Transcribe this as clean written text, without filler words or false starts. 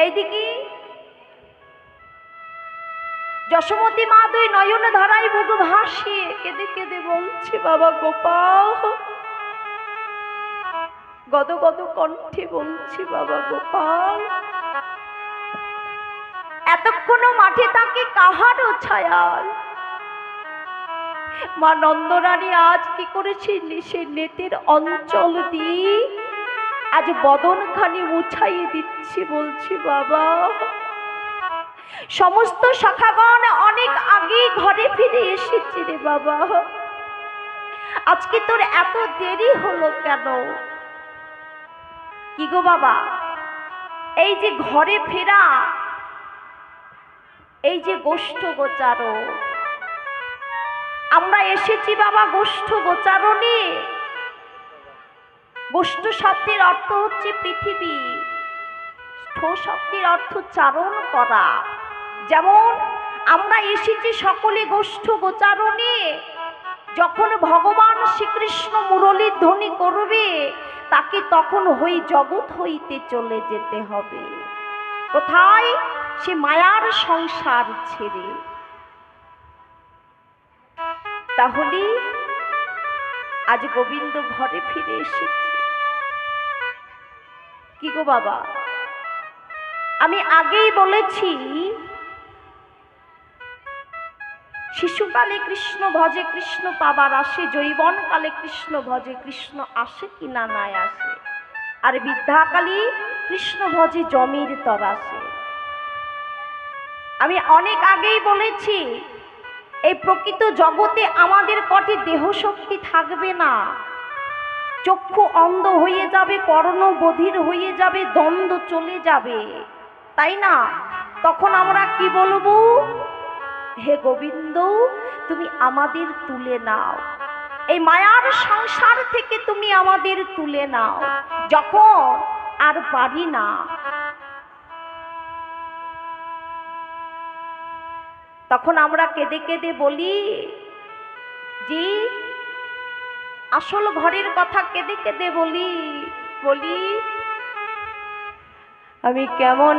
এইদিকে যশোমতী মা দুই নয়ন ধারায় বুক ভাসিয়ে কেঁদে কেঁদে বলছে, বাবা গোপাল, গদ গদ কণ্ঠে বলছি, বাবা গোপাল, এতক্ষণ মাঠে তাকে কাহারও ছায়াল মা নন্দরানী আজ কি করেছে, সে নেতের অঞ্চল দিয়ে আজ বদনখানি মুছাইয়ে দিচ্ছে। বলছি, বাবা, সমস্ত সখাগণ অনেক আগে ঘরে ফিরে এসেছে রে বাবা, আজকে তোর এত দেরি হলো কেন? কি গো বাবা, এই যে ঘরে ফেরা, এই যে গোষ্ঠ গোচারণ, আমরা এসেছি বাবা গোষ্ঠ গোচারণে। গোষ্ঠ শব্দের অর্থ হচ্ছে পৃথিবী, স্থ শব্দের অর্থ চারণ করা। যেমন আমরা এসেছি সকলে গোষ্ঠ গোচারণে, যখন ভগবান শ্রীকৃষ্ণ মুরলীর ধ্বনি করবে তাকে তখন হই জগৎ হইতে চলে যেতে হবে। কোথায়? সে মায়ার সংসার ছেড়ে। তাহলে আজ গোবিন্দ ঘরে ফিরে এসেছে। কি গো বাবা, আমি আগেই বলেছি, শিশুকালে কৃষ্ণ ভজে কৃষ্ণ পাবার আসে, যৌবনকালে কৃষ্ণ ভজে কৃষ্ণ আসে কি না নাই আসে, আর বৃদ্ধাকালে কৃষ্ণ ভজে জমির তরাসে। আমি অনেক আগেই বলেছি, এই প্রকৃত জগতে আমাদের কটি দেহ শক্তি থাকবে না, চক্ষু অন্ধ হয়ে যাবে, কর্ণ বধির হয়ে যাবে, দ্বন্দ্ব চলে যাবে, তাই না? তখন আমরা কি বলবো? হে গোবিন্দ, তুমি আমাদের তুলে নাও, এই মায়ার সংসার থেকে তুমি আমাদের তুলে নাও। যখন আর পারি না, তখন আমরা কেঁদে কেঁদে বলি, জি আসল ঘরের কথা কেঁদে কেঁদে বলি, আমি কেমন